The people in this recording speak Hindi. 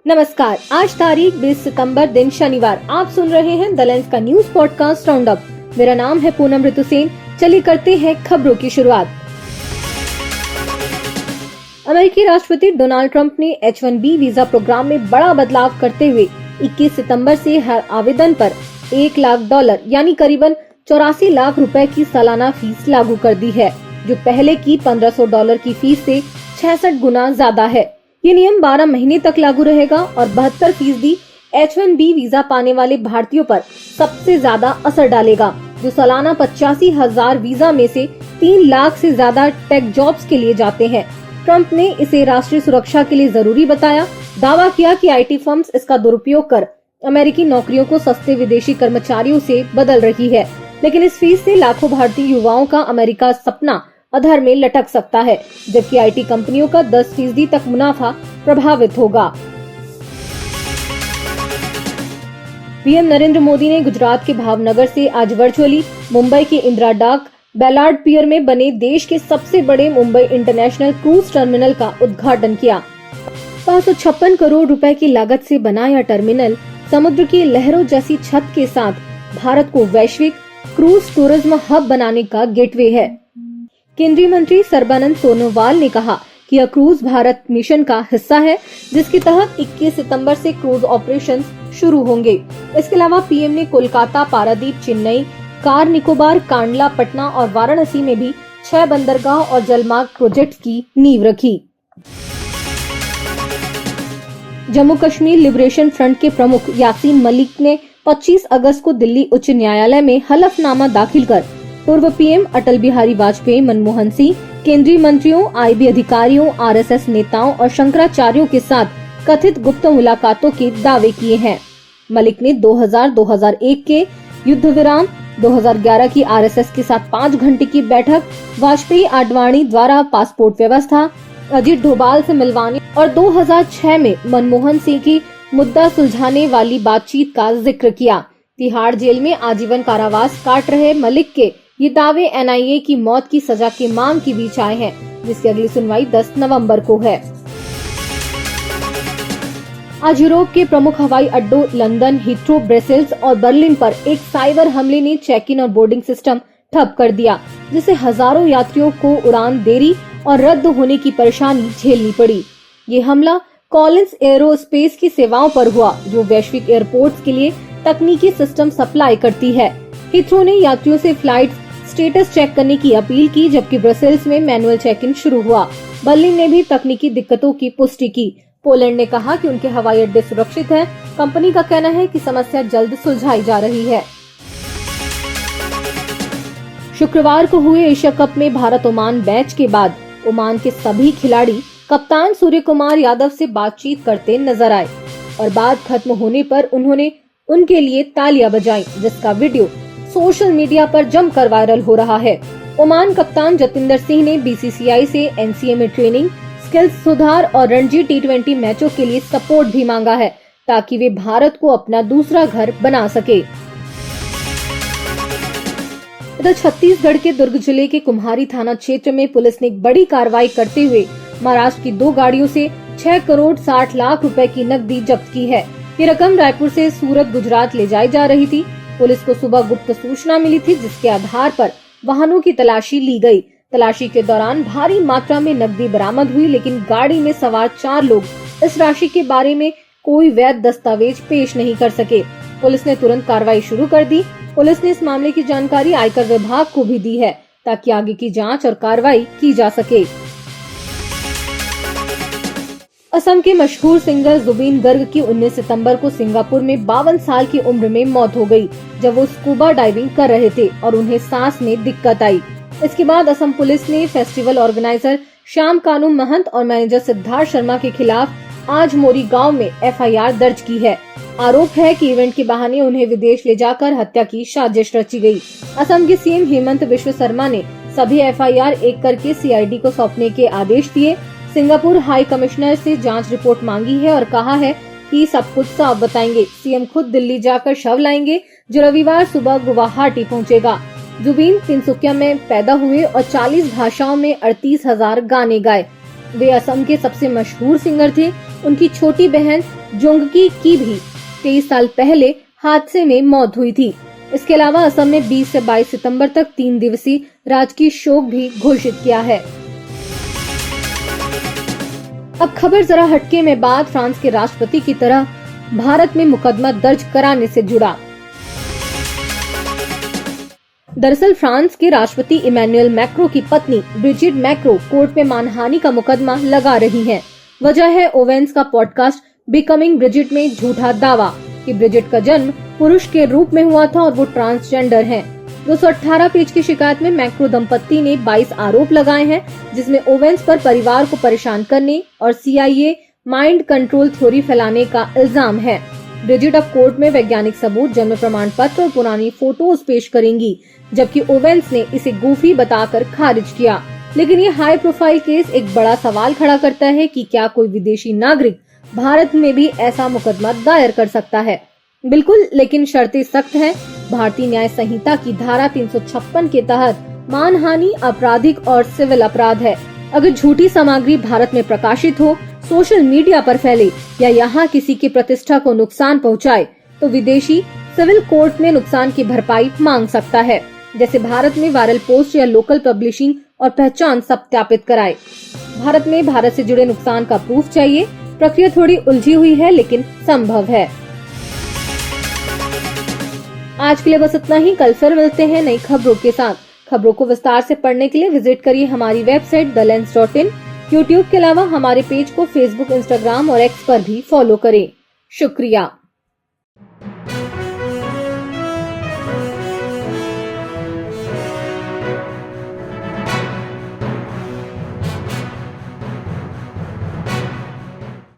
नमस्कार, आज तारीख 20 सितंबर दिन शनिवार। आप सुन रहे हैं द लेंस का न्यूज पॉडकास्ट राउंड अप। मेरा नाम है पूनम ऋतु सेन। चलिए करते हैं खबरों की शुरुआत। अमेरिकी राष्ट्रपति डोनाल्ड ट्रंप ने H-1B वीजा प्रोग्राम में बड़ा बदलाव करते हुए 21 सितंबर से हर आवेदन पर $1 लाख यानी करीबन 84 लाख रुपए की सालाना फीस लागू कर दी है, जो पहले की $1500 की फीस से 66 गुना ज्यादा है। ये नियम 12 महीने तक लागू रहेगा और 72% H-1B वीजा पाने वाले भारतीयों पर सबसे ज्यादा असर डालेगा, जो सालाना 85,000 वीजा में से 3 लाख से ज्यादा टेक जॉब्स के लिए जाते हैं। ट्रंप ने इसे राष्ट्रीय सुरक्षा के लिए जरूरी बताया। दावा किया कि IT फर्म्स इसका दुरुपयोग कर अमेरिकी नौकरियों को सस्ते विदेशी कर्मचारियों से बदल रही है, लेकिन इस फीस से लाखों भारतीय युवाओं का अमेरिका सपना अधर में लटक सकता है, जबकि IT कंपनियों का 10% तक मुनाफा प्रभावित होगा। पीएम नरेंद्र मोदी ने गुजरात के भावनगर से आज वर्चुअली मुंबई के इंदिरा डाक बेलार्ड पियर में बने देश के सबसे बड़े मुंबई इंटरनेशनल क्रूज टर्मिनल का उद्घाटन किया। 556 करोड़ रुपए की लागत से बना यह टर्मिनल समुद्र की लहरों जैसी छत के साथ भारत को वैश्विक क्रूज टूरिज्म हब बनाने का गेटवे है। केंद्रीय मंत्री सर्बानंद सोनोवाल ने कहा कि यह क्रूज भारत मिशन का हिस्सा है, जिसके तहत 21 सितंबर से क्रूज ऑपरेशंस शुरू होंगे। इसके अलावा पीएम ने कोलकाता, पारादीप, चेन्नई, कार निकोबार, कांडला, पटना और वाराणसी में भी 6 बंदरगाह और जलमार्ग प्रोजेक्ट की नींव रखी। जम्मू कश्मीर लिबरेशन फ्रंट के प्रमुख यासीन मलिक ने 25 अगस्त को दिल्ली उच्च न्यायालय में हलफनामा दाखिल कर पूर्व पीएम अटल बिहारी वाजपेयी, मनमोहन सिंह, केंद्रीय मंत्रियों, IB अधिकारियों, RSS नेताओं और शंकराचार्यों के साथ कथित गुप्त मुलाकातों के दावे किए हैं। मलिक ने 2000-2001 के युद्ध विराम, 2011 की RSS के साथ 5 घंटे की बैठक, वाजपेयी आडवाणी द्वारा पासपोर्ट व्यवस्था, अजीत डोभाल से मिलवाने और 2006 में मनमोहन सिंह की मुद्दा सुलझाने वाली बातचीत का जिक्र किया। तिहाड़ जेल में आजीवन कारावास काट रहे मलिक के ये दावे NIA की मौत की सजा की मांग के बीच आए हैं, जिसकी अगली सुनवाई 10 नवंबर को है। आज यूरोप के प्रमुख हवाई अड्डों लंदन, हीथ्रो, ब्रसेल्स और बर्लिन पर एक साइबर हमले ने चेक इन और बोर्डिंग सिस्टम ठप कर दिया, जिससे हजारों यात्रियों को उड़ान देरी और रद्द होने की परेशानी झेलनी पड़ी। ये हमला कॉलिंस एयरोस्पेस की सेवाओं पर हुआ, जो वैश्विक एयरपोर्ट्स के लिए तकनीकी सिस्टम सप्लाई करती है। हीथ्रो ने यात्रियों से फ्लाइट स्टेटस चेक करने की अपील की, जबकि ब्रसेल्स में मैनुअल चेक इन शुरू हुआ। बर्लिन ने भी तकनीकी दिक्कतों की पुष्टि की। पोलैंड ने कहा कि उनके हवाई अड्डे सुरक्षित हैं। कंपनी का कहना है कि समस्या जल्द सुलझाई जा रही है। शुक्रवार को हुए एशिया कप में भारत ओमान मैच के बाद ओमान के सभी खिलाड़ी कप्तान सूर्य कुमार यादव से बातचीत करते नजर आए और बात खत्म होने पर उन्होंने उनके लिए तालियां बजाई, जिसका वीडियो सोशल मीडिया पर जमकर वायरल हो रहा है। ओमान कप्तान जतिंदर सिंह ने BCCI से NCA में ट्रेनिंग, स्किल्स सुधार और रणजी T20 मैचों के लिए सपोर्ट भी मांगा है, ताकि वे भारत को अपना दूसरा घर बना सके। इधर छत्तीसगढ़ के दुर्ग जिले के कुम्हारी थाना क्षेत्र में पुलिस ने एक बड़ी कार्रवाई करते हुए महाराष्ट्र की 2 गाड़ियों से 6 करोड़ 60 लाख रुपए की नकदी जब्त की है। ये रकम रायपुर से सूरत, गुजरात ले जाई जा रही थी। पुलिस को सुबह गुप्त सूचना मिली थी, जिसके आधार पर वाहनों की तलाशी ली गई। तलाशी के दौरान भारी मात्रा में नकदी बरामद हुई, लेकिन गाड़ी में सवार 4 लोग इस राशि के बारे में कोई वैध दस्तावेज पेश नहीं कर सके। पुलिस ने तुरंत कार्रवाई शुरू कर दी। पुलिस ने इस मामले की जानकारी आयकर विभाग को भी दी है, ताकि आगे की जांच और कार्रवाई की जा सके। असम के मशहूर सिंगर जुबीन गर्ग की 19 सितंबर को सिंगापुर में 52 साल की उम्र में मौत हो गई, जब वो स्कूबा डाइविंग कर रहे थे और उन्हें सांस में दिक्कत आई। इसके बाद असम पुलिस ने फेस्टिवल ऑर्गेनाइजर श्याम कानू महंत और मैनेजर सिद्धार्थ शर्मा के खिलाफ आज मोरी गांव में FIR दर्ज की है। आरोप है कि इवेंट के बहाने उन्हें विदेश ले जाकर हत्या की साजिश रची गई। असम के CM हेमंत बिश्व शर्मा ने सभी FIR एक करके CID को सौंपने के आदेश दिए। सिंगापुर हाई कमिश्नर से जांच रिपोर्ट मांगी है और कहा है कि सब कुछ साफ बताएंगे। CM खुद दिल्ली जाकर शव लाएंगे, जो रविवार सुबह गुवाहाटी पहुंचेगा। जुबीन तिनसुकिया में पैदा हुए और 40 भाषाओं में 38,000 गाने गाए। वे असम के सबसे मशहूर सिंगर थे। उनकी छोटी बहन जोंगकी की भी 23 साल पहले हादसे में मौत हुई थी। इसके अलावा असम में 20 से 22 सितंबर तक 3 दिवसीय राजकीय शोक भी घोषित किया है। अब खबर जरा हटके में बात फ्रांस के राष्ट्रपति की तरह भारत में मुकदमा दर्ज कराने से जुड़ा। दरअसल फ्रांस के राष्ट्रपति इमैनुअल मैक्रो की पत्नी ब्रिजिट मैक्रो कोर्ट में मानहानि का मुकदमा लगा रही हैं। वजह है ओवेंस का पॉडकास्ट बिकमिंग ब्रिजिट में झूठा दावा कि ब्रिजिट का जन्म पुरुष के रूप में हुआ था और वो ट्रांसजेंडर हैं। 218 पेज की शिकायत में मैक्रो दंपत्ति ने 22 आरोप लगाए हैं, जिसमें ओवेंस पर परिवार को परेशान करने और CIA माइंड कंट्रोल थ्योरी फैलाने का इल्जाम है। ब्रिजिट अब कोर्ट में वैज्ञानिक सबूत, जन्म प्रमाण पत्र और पुरानी फोटोज पेश करेंगी, जबकि ओवेंस ने इसे गूफी बताकर खारिज किया। लेकिन ये हाई प्रोफाइल केस एक बड़ा सवाल खड़ा करता है कि क्या कोई विदेशी नागरिक भारत में भी ऐसा मुकदमा दायर कर सकता है। बिल्कुल, लेकिन शर्तें सख्त हैं। भारतीय न्याय संहिता की धारा 356 के तहत मानहानि आपराधिक और सिविल अपराध है। अगर झूठी सामग्री भारत में प्रकाशित हो, सोशल मीडिया पर फैले या यहाँ किसी की प्रतिष्ठा को नुकसान पहुँचाए, तो विदेशी सिविल कोर्ट में नुकसान की भरपाई मांग सकता है, जैसे भारत में वायरल पोस्ट या लोकल पब्लिशिंग और पहचान सत्यापित कराए। भारत में भारत से जुड़े नुकसान का प्रूफ चाहिए। प्रक्रिया थोड़ी उलझी हुई है, लेकिन संभव है। आज के लिए बस इतना ही। कल फिर मिलते हैं नई खबरों के साथ। खबरों को विस्तार से पढ़ने के लिए विजिट करिए हमारी वेबसाइट thelens.in। यूट्यूब के अलावा हमारे पेज को फेसबुक, इंस्टाग्राम और X पर भी फॉलो करें। शुक्रिया।